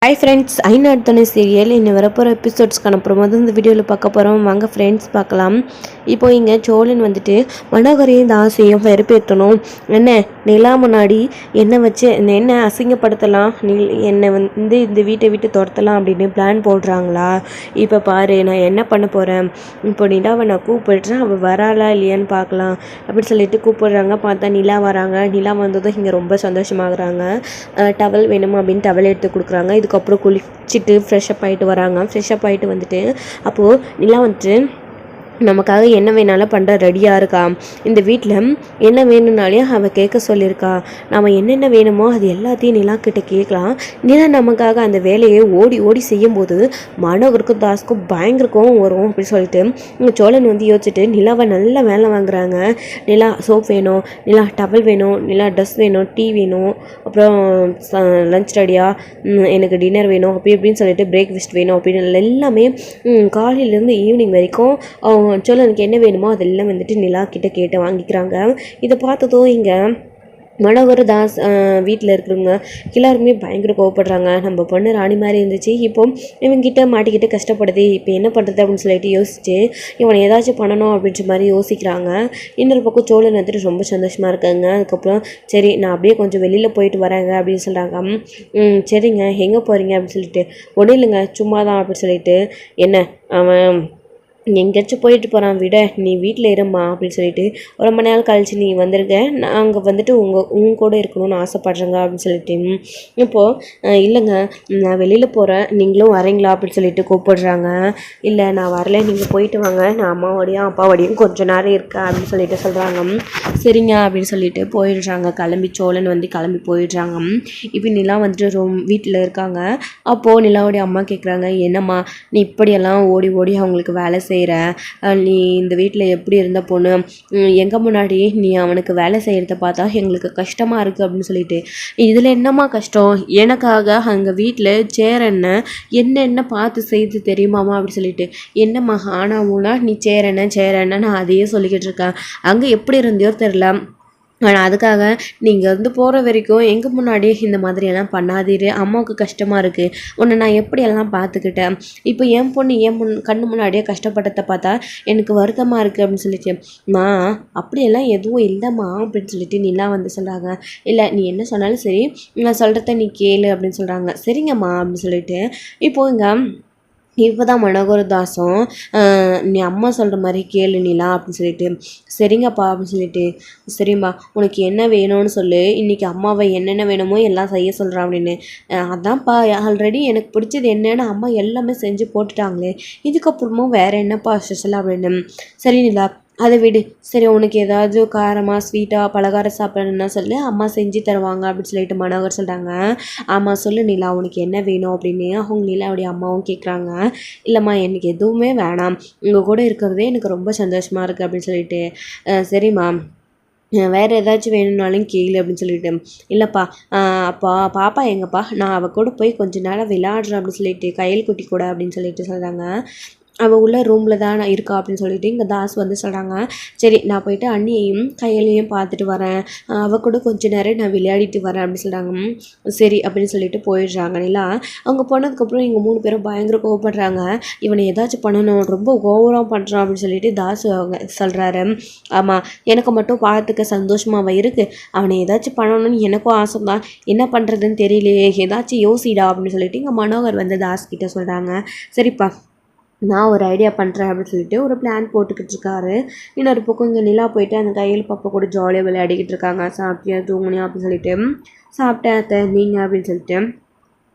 Hi friends, ஐநாடுதுணை serial இன்னும் வரப்போகிற எபிசோட்ஸ்க்கான அப்புறம் இந்த வீடியோவில் பார்க்க போகிறோம். வாங்க ஃப்ரெண்ட்ஸ் பார்க்கலாம். இப்போ இங்கே சோழன் வந்துட்டு மனோகரையும் தாசையும் வெறுப்பேற்றணும். என்ன நிலா முன்னாடி என்னை வச்சு என்ன அசிங்கப்படுத்தலாம், என்னை வந்து இந்த வீட்டை விட்டு துரத்தலாம் அப்படின்னு பிளான் போடுறாங்களா? இப்போ பாரு நான் என்ன பண்ண போகிறேன். இப்போ நிலாவை நான் கூப்பிடுறேன், அவள் வராளா இல்லையான்னு பார்க்கலாம் அப்படின்னு சொல்லிட்டு கூப்பிடுறாங்க. பார்த்தா நிலா வராங்க. நிலா வந்ததும் இங்கே ரொம்ப சந்தோஷமாகறாங்க. டவல் வேணுமா அப்படின்னு டவல் எடுத்து கொடுக்குறாங்க. இதுக்கப்புறம் குளிச்சுட்டு ஃப்ரெஷ்அப் ஆகிட்டு வராங்க. ஃப்ரெஷ்அப் ஆகிட்டு வந்துட்டு அப்போது நிலா வந்துட்டு நமக்காக என்ன வேணாலும் பண்ணுற ரெடியாக இருக்கா. இந்த வீட்டில் என்ன வேணும்னாலே அவள் கேட்க சொல்லியிருக்கா. நம்ம என்னென்ன வேணுமோ அது எல்லாத்தையும் நிலாக்கிட்ட கேட்கலாம். நிலா நமக்காக அந்த வேலையை ஓடி ஓடி செய்யும்போது மனோகருக்கும் தாஸ்க்கும் பயங்கர கோவம் வரும் அப்படின்னு சொல்லிட்டு இங்கே சோழன் வந்து யோசிச்சுட்டு நிலாவை நல்லா வேலை வாங்குறாங்க. நிலா சோப் வேணும், நிலா டவல் வேணும், நிலா ட்ரெஸ் வேணும், டீ வேணும், அப்புறம் லஞ்ச் ரெடியாக, எனக்கு டின்னர் வேணும் அப்படி இப்படின்னு சொல்லிட்டு பிரேக்ஃபாஸ்ட் வேணும் அப்படின்னு எல்லாமே காலையிலேருந்து ஈவினிங் வரைக்கும் சோழனுக்கு என்ன வேணுமோ அதெல்லாம் வந்துட்டு நிலா கிட்ட கேட்டு வாங்கிக்கிறாங்க. இதை பார்த்ததும் இங்கே மனோகர் தாஸ் வீட்டில் இருக்கிறவங்க எல்லாருமே பயங்கர கோவப்படுறாங்க. நம்ம பொண்ணு ராணி மாதிரி இருந்துச்சு, இப்போ இவங்கிட்ட மாட்டிக்கிட்டு கஷ்டப்படுது, இப்போ என்ன பண்ணுறது அப்படின்னு சொல்லிட்டு யோசிச்சு இவனை ஏதாச்சும் பண்ணணும் அப்படின்ற மாதிரி யோசிக்கிறாங்க. இன்னொரு பக்கம் சோழன் வந்துட்டு ரொம்ப சந்தோஷமாக இருக்காங்க. அதுக்கப்புறம் சரி நான் அப்படியே கொஞ்சம் வெளியில் போயிட்டு வரேங்க அப்படின்னு சொல்கிறாங்க. சரிங்க எங்கே போகிறீங்க அப்படின்னு சொல்லிட்டு ஒன்றும் இல்லைங்க சும்மா தான் அப்படின்னு சொல்லிட்டு என்ன அவன் எங்கேயாச்சும் போயிட்டு போகிறான் விட நீ வீட்டில் இருமா அப்படின்னு சொல்லிட்டு ரொம்ப மணி நேரம் கழிச்சு நீ வந்திருக்க, நான் அங்கே வந்துட்டு உங்க கூட இருக்கணும்னு ஆசைப்படுறேங்க அப்படின்னு சொல்லிட்டு இப்போது இல்லைங்க நான் வெளியில் போகிறேன் நீங்களும் வரீங்களா அப்படின்னு சொல்லிட்டு கூப்பிடுறாங்க. இல்லை நான் வரல, நீங்கள் போயிட்டு வாங்க, நான் அம்மாவோடையும் அப்பாவோடையும் கொஞ்சம் நேரம் இருக்கேன் அப்படின்னு சொல்லிட்டு சொல்கிறாங்க. சரிங்க அப்படின்னு சொல்லிட்டு போயிடுறாங்க. கிளம்பி சோழன் வந்து கிளம்பி போயிடுறாங்க. இப்போ நிலா வந்துட்டு வீட்டில் இருக்காங்க. அப்போது நிலாவோடைய அம்மா கேட்குறாங்க, என்னம்மா நீ இப்படியெல்லாம் ஓடி ஓடி அவங்களுக்கு வேலை செய்கிற, நீ இந்த வீட்டில் எப்படி இருந்த பொண்ணு, எங்கே முன்னாடி நீ அவனுக்கு வேலை செய்கிறத பார்த்தா எங்களுக்கு கஷ்டமாக இருக்குது அப்படின்னு சொல்லிட்டு இதில் என்னம்மா கஷ்டம், எனக்காக அங்கே வீட்டில் என்னென்ன பார்த்து செய்து தெரியுமாம்மா அப்படின்னு சொல்லிட்டு என்னம்மா ஆனாவுனா நீ சேரண்ண நான் அதையே சொல்லிக்கிட்டு இருக்கேன். அங்கே எப்படி இருந்தியோ தெரில, ஆனால் அதுக்காக நீங்கள் வந்து போகிற வரைக்கும் எங்கள் முன்னாடி இந்த மாதிரியெல்லாம் பண்ணாதீரு, அம்மாவுக்கு கஷ்டமாக இருக்குது, உன்னை நான் எப்படியெல்லாம் பார்த்துக்கிட்டேன், இப்போ என் பொண்ணு கண்ணு முன்னாடியே கஷ்டப்பட்டதை பார்த்தா எனக்கு வருத்தமாக இருக்குது அப்படின்னு சொல்லிட்டு அப்படியெல்லாம் எதுவும் இல்லைம்மா அப்படின்னு சொல்லிட்டு நிலா வந்து சொல்கிறாங்க. இல்லை நீ என்ன சொன்னாலும் சரி நான் சொல்கிறத நீ கேளு அப்படின்னு சொல்கிறாங்க. சரிங்கம்மா அப்படின்னு சொல்லிட்டு இப்போது இங்கே இப்போ தான் மனோகர் தாஸும் நீ அம்மா சொல்கிற மாதிரி கேளு நிலா அப்படின்னு சொல்லிட்டு சரிங்கப்பா அப்படின்னு சொல்லிட்டு சரிம்மா உனக்கு என்ன வேணும்னு சொல்லு, இன்றைக்கி அம்மாவை என்னென்ன வேணுமோ எல்லாம் செய்ய சொல்கிறான் அப்படின்னு. அதான்ப்பா ஆல்ரெடி எனக்கு பிடிச்சது என்னென்னு அம்மா எல்லாமே செஞ்சு போட்டுட்டாங்களே, இதுக்கப்புறமும் வேறு என்னப்பா ஸ்பெஷலாக அப்படின்னு. சரி நிலா அதை விடு, சரி உனக்கு ஏதாவது காரமாக ஸ்வீட்டாக பலகாரம் சாப்பிடணுன்னா சொல்லு, அம்மா செஞ்சு தருவாங்க அப்படின்னு சொல்லிட்டு மனோகர் சொல்கிறாங்க. ஆமாம் சொல்லு நிலா உனக்கு என்ன வேணும் அப்படின்னு அவங்க நிலாவுடைய அம்மாவும் கேட்குறாங்க. இல்லைம்மா எனக்கு எதுவுமே வேணாம், உங்கள் கூட இருக்கிறதே எனக்கு ரொம்ப சந்தோஷமாக இருக்குது அப்படின்னு சொல்லிட்டு சரிம்மா வேறு ஏதாச்சும் வேணும்னாலும் கேளு அப்படின்னு சொல்லிட்டு இல்லைப்பா அப்பா பாப்பா எங்கப்பா, நான் அவள் கூட போய் கொஞ்ச நேரம் விளையாடுறேன் அப்படின்னு சொல்லிட்டு கையல் குட்டி கூட அப்படின்னு சொல்லிட்டு சொல்கிறாங்க. அவள் உள்ள ரூமில் தான் நான் இருக்கா அப்படின்னு சொல்லிட்டு இங்கே தாஸ் வந்து சொல்கிறாங்க. சரி நான் போயிட்டு அண்ணியையும் கையிலையும் பார்த்துட்டு வரேன், அவள் கூட கொஞ்ச நேரம் நான் விளையாடிட்டு வரேன் அப்படின்னு சொல்கிறாங்க. சரி அப்படின்னு சொல்லிட்டு போயிடுறாங்க. நிலா அவங்க போனதுக்கப்புறம் இங்கே 3 பேரும் பயங்கர கோவப்படுறாங்க. இவனை ஏதாச்சும் பண்ணணும், ரொம்ப ஓவராக பண்ணுறான் அப்படின்னு சொல்லிட்டு தாஸ் அவங்க சொல்கிறாரு. ஆமாம் எனக்கு மட்டும் பார்த்துக்க சந்தோஷமாக இருக்குது, அவனை ஏதாச்சும் பண்ணணும்னு எனக்கும் ஆசை தான், என்ன பண்ணுறதுன்னு தெரியலையே, ஏதாச்சும் யோசிடா அப்படின்னு சொல்லிட்டு இங்கே மனோகர் வந்து தாஸ் கிட்டே சொல்கிறாங்க. சரிப்பா நான் ஒரு ஐடியா பண்ணுறேன் அப்படின்னு சொல்லிட்டு ஒரு பிளான் போட்டுக்கிட்டு இருக்காரு. இன்னொரு பக்கம் இங்கே நிலா போயிட்டு அந்த கையில் பாப்பா கூட ஜாலியாக விளையாடிக்கிட்டு இருக்காங்க. சாப்பிட்டியா தூங்குனியா அப்படின்னு சொல்லிட்டு சாப்பிட்டேன் அத்தை நீங்கள் அப்படின்னு சொல்லிட்டு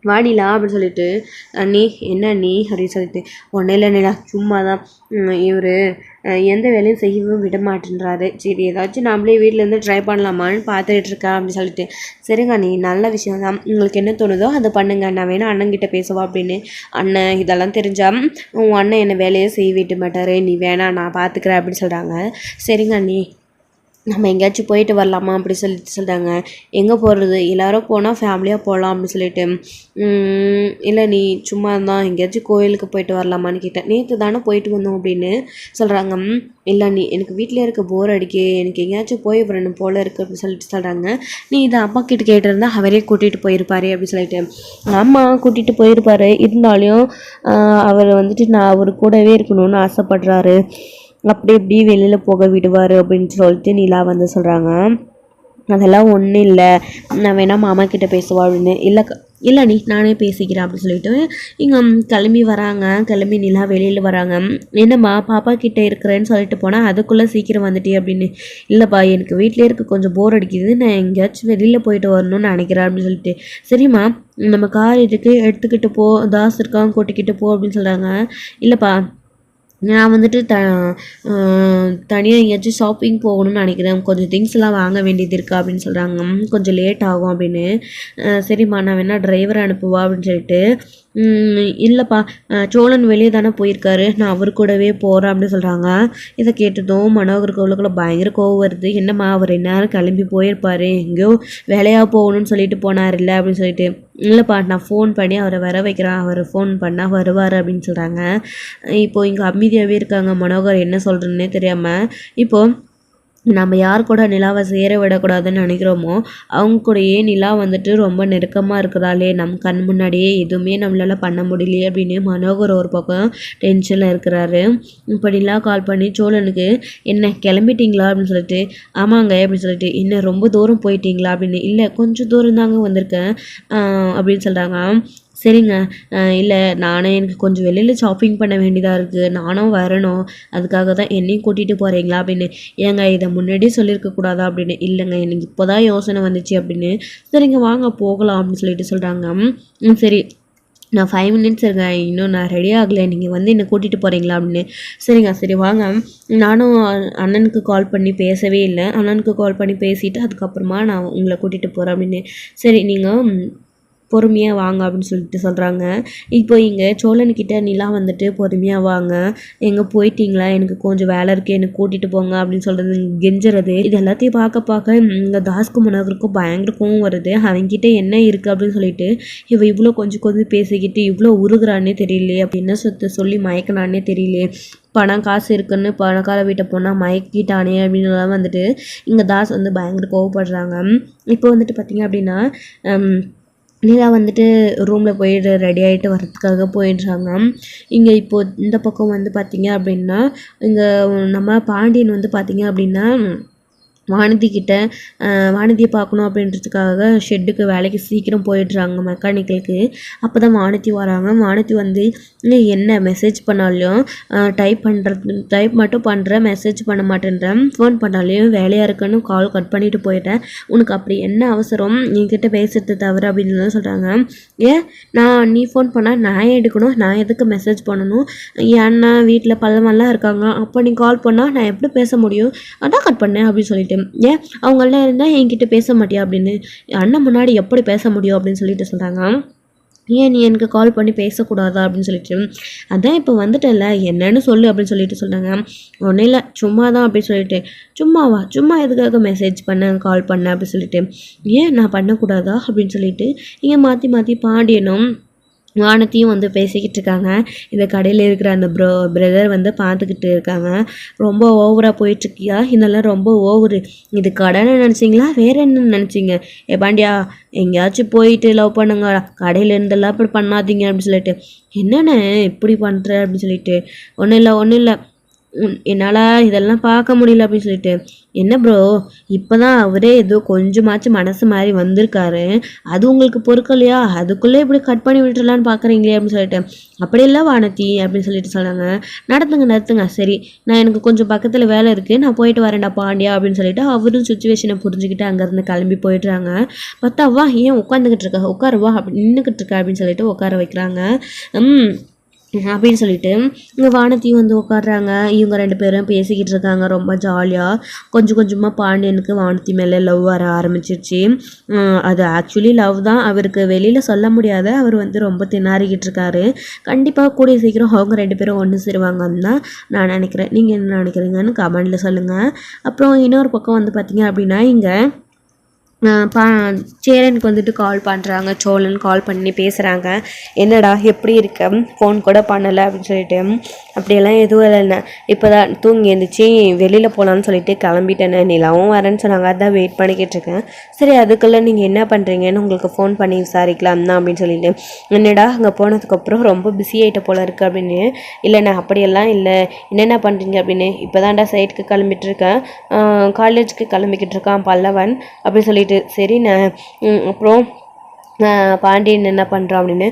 வாடிலா அப்படின்னு சொல்லிட்டு அண்ணி என்ன அண்ணி அப்படின்னு சொல்லிட்டு ஒன்றும் இல்லை நிலா சும்மா தான், இவர் எந்த வேலையும் செய்யவும் விட மாட்டேன்றாரு, சரி ஏதாச்சும் நம்மளே வீட்டிலேருந்து ட்ரை பண்ணலாமான்னு பார்த்துட்டு இருக்கேன் அப்படின்னு சொல்லிட்டு சரிங்க நீ நல்ல விஷயம் தான், உங்களுக்கு என்ன தோணுதோ அதை பண்ணுங்க, நான் வேணா அண்ணங்கிட்ட பேசுவா அப்படின்னு. அண்ணன் இதெல்லாம் தெரிஞ்சா உன் அண்ணன் என்னை வேலையை செய்ய விட்டு மாட்டார், நீ வேணா நான் பார்த்துக்கிறேன் அப்படின்னு சொல்கிறாங்க. சரிங்க அண்ணி நம்ம எங்கேயாச்சும் போயிட்டு வரலாமா அப்படி சொல்லிட்டு சொல்கிறாங்க. எங்கே போகிறது, எல்லோரும் போனால் ஃபேமிலியாக போகலாம் அப்படின்னு சொல்லிட்டு. இல்லை நீ சும்மா தான் எங்கேயாச்சும் கோயிலுக்கு போயிட்டு வரலாமான்னு கேட்டேன். நேற்று தானே போயிட்டு வந்தோம் அப்படின்னு சொல்கிறாங்க. இல்லை நீ எனக்கு வீட்டில் இருக்க போர் அடிக்கே, எனக்கு எங்கேயாச்சும் போய் வரணும் போல் இருக்குது அப்படின்னு சொல்லிட்டு சொல்கிறாங்க. நீ இதை அப்பா கிட்ட கேட்டிருந்தா அவரே கூட்டிகிட்டு போயிருப்பாரு அப்படின்னு சொல்லிட்டு. ஆமாம் கூட்டிகிட்டு போயிருப்பாரு, இருந்தாலும் அவர் வந்துட்டு நான் அவர் கூடவே இருக்கணும்னு ஆசைப்படுறாரு, அப்படி இப்படி வெளியில் போக விடுவார் அப்படின்னு சொல்லிட்டு நிலா வந்து சொல்கிறாங்க. அதெல்லாம் ஒன்றும் இல்லை, நான் வேணா மாமா கிட்டே பேசுவா அப்படின்னு. இல்லை நீ நானே பேசிக்கிறேன் அப்படின்னு சொல்லிட்டு இங்கே கிளம்பி வராங்க. கிளம்பி நிலா வெளியில் வராங்க. என்னம்மா பாப்பா கிட்டே இருக்கிறேன்னு சொல்லிட்டு போனால் அதுக்குள்ளே சீக்கிரம் வந்துட்டே அப்படின்னு. இல்லைப்பா எனக்கு வீட்டிலே இருக்க கொஞ்சம் போர் அடிக்குது, நான் எங்கேயாச்சும் வெளியில் போயிட்டு வரணும்னு நினைக்கிறேன் அப்படின்னு சொல்லிட்டு. சரிம்மா நம்ம கார் எடுத்துக்கிட்டு போ, தாஸ் இருக்காங்க கூட்டிக்கிட்டு போ அப்படின்னு சொல்கிறாங்க. இல்லைப்பா நான் வந்துட்டு தனியாக எங்கேயாச்சும் ஷாப்பிங் போகணும்னு நினைக்கிறேன், கொஞ்சம் திங்ஸ்லாம் வாங்க வேண்டியது இருக்கா அப்படின்னு சொல்கிறாங்க. கொஞ்சம் லேட் ஆகும் அப்படின்னு. சரிம்மா நான் வேணா டிரைவரை அனுப்புவா அப்படின்னு சொல்லிட்டு. இல்லைப்பா சோழன் வெளியே தானே போயிருக்காரு, நான் அவர் கூடவே போகிறேன் அப்படின்னு சொல்கிறாங்க. இதை கேட்டதும் மனோகருக்கு உள்ளுக்குள்ள பயங்கர கோவம் வருது. என்னம்மா அவர் எந்நேரம் கிளம்பி போயிருப்பார், எங்கேயோ வேலையாக போகணும்னு சொல்லிட்டு போனார் இல்லை அப்படின்னு சொல்லிட்டு. இல்லைப்பா நான் ஃபோன் பண்ணி அவரை வர வைக்கிறேன், அவர் ஃபோன் பண்ணால் வருவார் அப்படின்னு சொல்கிறாங்க. இப்போது இங்கே அமைதியாகவே இருக்காங்க. மனோகர் என்ன சொல்கிறேன்னே தெரியாமல். இப்போது நம்ம யார் கூட நிலாவை சேர விடக்கூடாதுன்னு நினைக்கிறோமோ அவங்க கூடயே நிலா வந்துட்டு ரொம்ப நெருக்கமாக இருக்கிறாளே, நம் கண் முன்னாடியே எதுவுமே நம்மளால் பண்ண முடியலையே அப்படின்னு மனோகர் ஒரு பக்கம் டென்ஷனில் இருக்கிறாரு. இப்போ நிலா கால் பண்ணி சோழனுக்கு என்ன கிளம்பிட்டீங்களா அப்படின்னு சொல்லிட்டு. ஆமாங்க அப்படின்னு சொல்லிட்டு. இன்னும் ரொம்ப தூரம் போயிட்டீங்களா அப்படின்னு. இல்லை கொஞ்சம் தூரம் தாங்க வந்திருக்கேன் அப்படின்னு சொல்கிறாங்க. சரிங்க, இல்லை நானே எனக்கு கொஞ்சம் வெளியில் ஷாப்பிங் பண்ண வேண்டியதாக இருக்குது, நானும் வரணும், அதுக்காக தான் என்னையும் கூட்டிகிட்டு போகிறீங்களா அப்படின்னு. ஏங்க இதை முன்னாடியே சொல்லியிருக்கக்கூடாதா அப்படின்னு. இல்லைங்க எனக்கு இப்போ தான் யோசனை வந்துச்சு அப்படின்னு. சரிங்க வாங்க போகலாம் அப்படின்னு சொல்லிட்டு சொல்கிறாங்க. சரி நான் 5 மினிட்ஸ் இருக்கேன், இன்னும் நான் ரெடி ஆகலை, நீங்கள் வந்து என்னை கூட்டிகிட்டு போகிறீங்களா அப்படின்னு. சரிங்க சரி வாங்க. நானும் அண்ணனுக்கு கால் பண்ணி பேசவே இல்லை, அண்ணனுக்கு கால் பண்ணி பேசிவிட்டு அதுக்கப்புறமா நான் உங்களை கூட்டிகிட்டு போகிறேன் அப்படின்னு. சரி நீங்கள் பொறுமையாக வாங்க அப்படின்னு சொல்லிட்டு சொல்கிறாங்க. இப்போ இங்கே சோழன்கிட்ட நிலா வந்துட்டு பொறுமையாக வாங்க, எங்கே போயிட்டீங்களா, எனக்கு கொஞ்சம் வேலை இருக்குது, எனக்கு கூட்டிகிட்டு போங்க அப்படின்னு சொல்கிறது, கெஞ்சுறது, இது எல்லாத்தையும் பார்க்க இந்த தாஸ்க்கு மனோகருக்கும் பயங்கர கோவம் வருது. அவங்ககிட்ட என்ன இருக்குது அப்படின்னு சொல்லிட்டு இவ இவ்வளோ கொஞ்சம் பேசிக்கிட்டு இவ்வளோ உருகுறானே தெரியலையே, அப்படின்னு சொல்லி மயக்கினானே தெரியலையே, பணம் காசு இருக்குன்னு பணக்கார வீட்டை போனால் மயக்கிட்டானே அப்படின்னு வந்துட்டு இங்கே தாஸ் வந்து பயங்கர கோவப்படுறாங்க. இப்போ வந்துட்டு பார்த்திங்க அப்படின்னா நிலா வந்துட்டு ரூமில் போயிட்டு ரெடி ஆகிட்டு வரதுக்காக போயிடுறாங்க. இங்கே இப்போது இந்த பக்கம் வந்து பார்த்திங்க அப்படின்னா இங்கே நம்ம பாண்டியன் வந்து பார்த்திங்க அப்படின்னா வானதியை பார்க்கணும் அப்படின்றதுக்காக ஷெட்டுக்கு வேலைக்கு சீக்கிரம் போயிடுறாங்க மெக்கானிக்கலுக்கு. அப்போ தான் வானதி வராங்க. வானதி வந்து என்ன மெசேஜ் பண்ணாலும் டைப் மட்டும் பண்ணுறேன், மெசேஜ் பண்ண மாட்டேன்றேன், ஃபோன் பண்ணாலையும் வேலையாக இருக்குன்னு கால் கட் பண்ணிவிட்டு போயிட்டேன், உனக்கு அப்படி என்ன அவசரம் என்கிட்ட பேசுறது தவிர அப்படின்னு தான் சொல்கிறாங்க. ஏன் நீ ஃபோன் பண்ணால் நான் எடுக்கணும், நான் எதுக்கு மெசேஜ் பண்ணணும், ஏன்னா வீட்டில் பல்லமெல்லாம் இருக்காங்க, அப்போ நீ கால் பண்ணால் நான் எப்படி பேச முடியும், அதான் கட் பண்ணேன் அப்படின்னு சொல்லிட்டு. ஏன் அவங்களாம் இருந்தால் என்கிட்ட பேச மாட்டியா அப்படின்னு. அண்ணன் முன்னாடி எப்படி பேச முடியும் அப்படின்னு சொல்லிட்டு சொல்கிறாங்க. ஏன் நீ எனக்கு கால் பண்ணி பேசக்கூடாதா அப்படின்னு சொல்லிட்டு. அதான் இப்போ வந்துட்டல என்னன்னு சொல்லு அப்படின்னு சொல்லிட்டு சொல்கிறாங்க. ஒன்றும் இல்லை சும்மா தான் அப்படின்னு சொல்லிட்டு. சும்மா எதுக்காக மெசேஜ் பண்ண கால் பண்ண அப்படின்னு சொல்லிட்டு. ஏன் நான் பண்ணக்கூடாதா அப்படின்னு சொல்லிட்டு இங்கே மாற்றி பாண்டியனும் வானத்தையும் வந்து பேசிக்கிட்டு இருக்காங்க. இந்த கடையில் இருக்கிற அந்த பிரதர் வந்து பார்த்துக்கிட்டு இருக்காங்க. ரொம்ப ஓவராக போயிட்டுருக்கியா, இதெல்லாம் ரொம்ப ஓவரு, இது கடைன்னு நினச்சிங்களா வேறு என்ன நினச்சிங்க, பாண்டியா எங்கேயாச்சும் போயிட்டு லவ் பண்ணுங்க, கடையில் இருந்தெல்லாம் இப்படி பண்ணாதீங்க அப்படின்னு சொல்லிட்டு. என்னென்ன இப்படி பண்ணுற அப்படின்னு சொல்லிட்டு. ஒன்றும் இல்லை என்னால் இதெல்லாம் பார்க்க முடியல அப்படின்னு சொல்லிட்டு. என்ன ப்ரோ இப்போ தான் அவரே ஏதோ கொஞ்சமாச்சும் மனசு மாதிரி வந்திருக்காரு, அது உங்களுக்கு பொறுக்கலையா, அதுக்குள்ளே இப்படி கட் பண்ணி விட்டுலான்னு பார்க்குறீங்களே அப்படின்னு சொல்லிட்டு. அப்படியெல்லாம் வானதி அப்படின்னு சொல்லிட்டு சொன்னாங்க. நடத்துங்க சரி, நான் எனக்கு கொஞ்சம் பக்கத்தில் வேலை இருக்குது, நான் போயிட்டு வரேன்டா பாண்டியா அப்படின்னு சொல்லிட்டு அவரும் சுச்சுவேஷனை புரிஞ்சுக்கிட்டு அங்கேருந்து கிளம்பி போயிடுறாங்க. பார்த்தா ஏன் உட்காந்துக்கிட்டு இருக்கா, உட்காருவா அப்படி நின்றுக்கிட்டு இருக்கா அப்படின்னு சொல்லிட்டு உட்கார வைக்கிறாங்க. அப்படின்னு சொல்லிட்டு இங்கே வானத்தையும் வந்து உட்காடுறாங்க. இவங்க 2 பேரும் பேசிக்கிட்டு இருக்காங்க ரொம்ப ஜாலியாக. கொஞ்சம் கொஞ்சமாக பாண்டியனுக்கு வானத்தி மேலே லவ் வர ஆரம்பிச்சிருச்சு. அது ஆக்சுவலி லவ் தான், அவருக்கு வெளியில் சொல்ல முடியாத அவர் வந்து ரொம்ப திணறிக்கிட்டு இருக்காரு. கண்டிப்பாக கூடிய சீக்கிரம் அவங்க 2 பேரும் ஒன்று சேருவாங்கன்னு தான் நான் நினைக்கிறேன். நீங்கள் என்ன நினைக்கிறீங்கன்னு கமெண்டில் சொல்லுங்கள். அப்புறம் இன்னொரு பக்கம் வந்து பார்த்திங்க அப்படின்னா இங்கே சேரனுக்கு வந்துட்டு கால் பண்ணுறாங்க. சோழன் கால் பண்ணி பேசுகிறாங்க. என்னடா எப்படி இருக்க, ஃபோன் கூட பண்ணலை அப்படின்னு சொல்லிட்டு. அப்படியெல்லாம் எதுவும் இல்லைண்ணே, இப்போ தான் தூங்கி எழுந்திரிச்சி வெளியில் போகலான்னு சொல்லிட்டு கிளம்பிட்டேன்னு. நிலாவும் வரேன்னு சொன்னாங்க, அதான் வெயிட் பண்ணிக்கிட்டு இருக்கேன். சரி அதுக்குள்ளே நீங்கள் என்ன பண்ணுறீங்கன்னு உங்களுக்கு ஃபோன் பண்ணி விசாரிக்கலாம் தான் அப்படின்னு சொல்லிட்டு. என்னடா அங்கே போனதுக்கப்புறம் ரொம்ப பிஸி ஆகிட்ட போல இருக்குது அப்படின்னு. இல்லைண்ணா அப்படியெல்லாம் இல்லை, என்னென்ன பண்ணுறீங்க அப்படின்னு. இப்போ தான்டா சைட்டுக்கு கிளம்பிட்டுருக்கேன், காலேஜுக்கு கிளம்பிக்கிட்டு இருக்கான் பல்லவன் அப்படின்னு சொல்லிட்டு. சரிண்ணே. அப்புறம் பாண்டியன் என்ன பண்ணுறான் அப்படின்னு.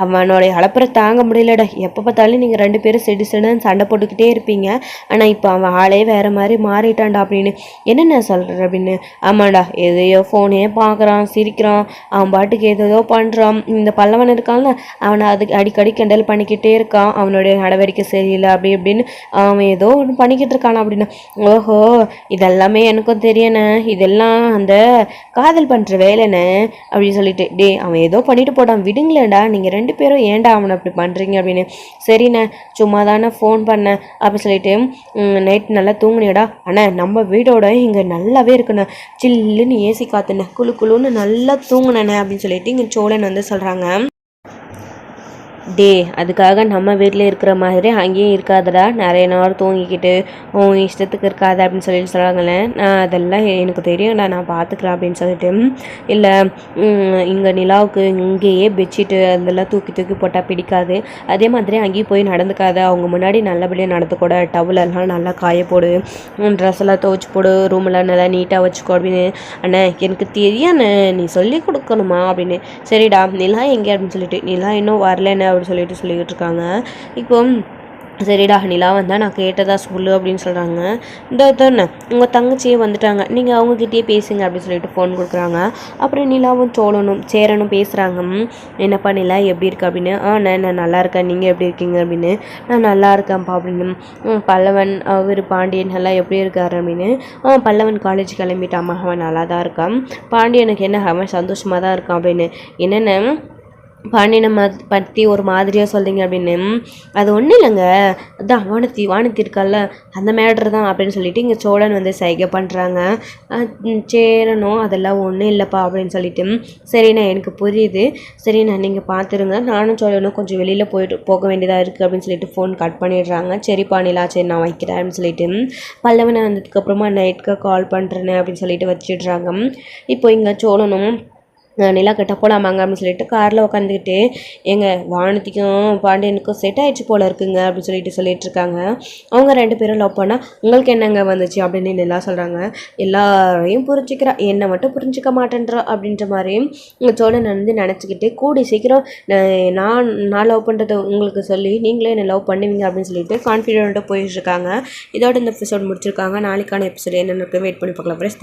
அவனோடைய அலப்பறை தாங்க முடியலடா. எப்போ பார்த்தாலும் நீங்கள் 2 பேரும் செடிசன்னு சண்டை போட்டுக்கிட்டே இருப்பீங்க. ஆனால் இப்போ அவன் ஆளே வேறு மாதிரி மாறிட்டான்டா அப்படின்னு. என்னென்ன சொல்கிற அப்படின்னு. ஆமாண்டா, எதையோ ஃபோனே பார்க்குறான், சிரிக்கிறான், அவன் பாட்டுக்கு ஏதோ பண்ணுறான். இந்த பல்லவன் இருக்கான்ல, அவனை அதுக்கு அடிக்கடி கிண்டல் பண்ணிக்கிட்டே இருக்கான். அவனுடைய நடவடிக்கை சரியில்லை அப்படி இப்படின்னு அவன் ஏதோ ஒன்று பண்ணிக்கிட்டு இருக்கானா அப்படின்னு. ஓஹோ, இதெல்லாமே எனக்கும் தெரியணே, இதெல்லாம் அந்த காதல் பண்ணுற வேலைண்ணே அப்படின்னு சொல்லிட்டு. டே அவன் ஏதோ பண்ணிட்டு போட்டான், விடுங்களேண்டா, நீங்கள் 2 பேரும் ஏன்டா அவனை அப்படி பண்ணுறீங்க அப்படின்னு. சரிண்ணே சும்மா தானே ஃபோன் பண்ணேன் அப்படின்னு சொல்லிட்டு. நைட் நல்லா தூங்குனியடா. அண்ணா நம்ம வீடோட இங்கே நல்லாவே இருக்குண்ணே, சில்லுன்னு ஏசி காத்துண்ணே, குழு குழுன்னு நல்லா தூங்குனேண்ணே அப்படின்னு சொல்லிட்டு இங்கே சோழன் வந்து சொல்கிறாங்க. டே அதுக்காக நம்ம வீட்டில் இருக்கிற மாதிரி அங்கேயும் இருக்காதடா, நிறைய நாள் தூங்கிக்கிட்டு உன் இஷ்டத்துக்கு இருக்காது அப்படின்னு சொல்லிட்டு சொல்கிறாங்களே. நான் அதெல்லாம் எனக்கு தெரியும்டா, நான் பார்த்துக்கிறேன் அப்படின்னு சொல்லிட்டு. இல்லை இங்கே நிலாவுக்கு இங்கேயே பெட்ஷீட்டு அதெல்லாம் தூக்கி தூக்கி போட்டால் பிடிக்காது, அதே மாதிரி அங்கேயும் போய் நடந்துக்காது, அவங்க முன்னாடி நல்லபடியாக நடந்துக்கூட, டவுலெல்லாம் நல்லா காய போடு, ட்ரெஸ் எல்லாம் துவச்சி போடு, ரூமெல்லாம் நல்லா நீட்டாக வச்சுக்கோ அப்படின்னு. அண்ணே எனக்கு தெரியாண்ணே, நீ சொல்லி கொடுக்கணுமா அப்படின்னு. சரிடா நிலா எங்கே அப்படின்னு சொல்லிட்டு. நிலா இன்னும் வரலன்னு அப்படின்னு சொல்லிட்டு இருக்காங்க. இப்போ சரிடா நிலா வந்தால் நான் கேட்டதா சொல்லு அப்படின்னு சொல்கிறாங்க. இந்த தானே உங்கள் தங்கச்சியே வந்துட்டாங்க, நீங்கள் அவங்கக்கிட்டே பேசுங்க அப்படின்னு சொல்லிட்டு ஃபோன் கொடுக்குறாங்க. அப்புறம் நிலாவும் சேரனும் பேசுகிறாங்க. என்னப்பா நிலா எப்படி இருக்கு அப்படின்னு. நான் நல்லா இருக்கேன், நீங்கள் எப்படி இருக்கீங்க அப்படின்னு. நான் நல்லா இருக்கேன்ப்பா அப்படின்னு. பல்லவன் அவர் பாண்டியன் எல்லாம் எப்படி இருக்காரு அப்படின்னு. பல்லவன் காலேஜ் கிளம்பிட்டாமா, அவன் நல்லா தான் இருக்கான். பாண்டியனுக்கு என்ன அவன் சந்தோஷமாக தான் இருக்கான் அப்படின்னு. என்னென்ன பாண்டியனை பற்றி ஒரு மாதிரியாக சொல்கிறீங்க அப்படின்னு. அது ஒன்றும் இல்லைங்க, அதான் வானத்தி இருக்கால அந்த மேட்ரு தான் அப்படின்னு சொல்லிட்டு இங்கே சோழன் வந்து சைகை பண்ணுறாங்க. சேரணும் அதெல்லாம் ஒன்றும் இல்லைப்பா அப்படின்னு சொல்லிட்டு. சரிண்ணா எனக்கு புரியுது, சரிண்ணா நீங்கள் பார்த்துருங்க, நானும் சோழனும் கொஞ்சம் வெளியில் போக வேண்டியதாக இருக்குது அப்படின்னு சொல்லிட்டு ஃபோன் கட் பண்ணிடுறாங்க. சரிப்பா நிலா, சரி நான் வைக்கிறேன் அப்படின்னு சொல்லிட்டு பல்லவனை வந்ததுக்கப்புறமா நைட்டுக்கு கால் பண்ணுறேன்னு அப்படின்னு சொல்லிட்டு வச்சிடுறாங்க. இப்போ இங்கே சோழனும் நிலா கிட்ட போகலாமாங்க அப்படின்னு சொல்லிட்டு காரில் உட்காந்துக்கிட்டு, எங்கள் வானத்திக்கும் பாண்டியனுக்கும் செட் ஆகிடுச்சு போல இருக்குங்க அப்படின்னு சொல்லிட்டு இருக்காங்க. அவங்க 2 பேரும் லவ் பண்ணால் உங்களுக்கு என்னங்க வந்துச்சு அப்படின்னு நிலா சொல்கிறாங்க. எல்லாரையும் புரிஞ்சுக்கிறா, என்னை மட்டும் புரிஞ்சிக்க மாட்டேன்றா அப்படின்ற மாதிரி உங்கள் சோழன் வந்து நினச்சிக்கிட்டு, கூடி சீக்கிரம் நான் லவ் பண்ணுறதை உங்களுக்கு சொல்லி நீங்களே என்னை லவ் பண்ணுவீங்க அப்படின்னு சொல்லிட்டு கான்ஃபிடென்ட்டாக போயிட்டுருக்காங்க. இதோட இந்த எபிசோட் முடிச்சிருக்காங்க. நாளைக்கான எபிசோட் என்னென்னு வெயிட் பண்ணி பார்க்கலாம்.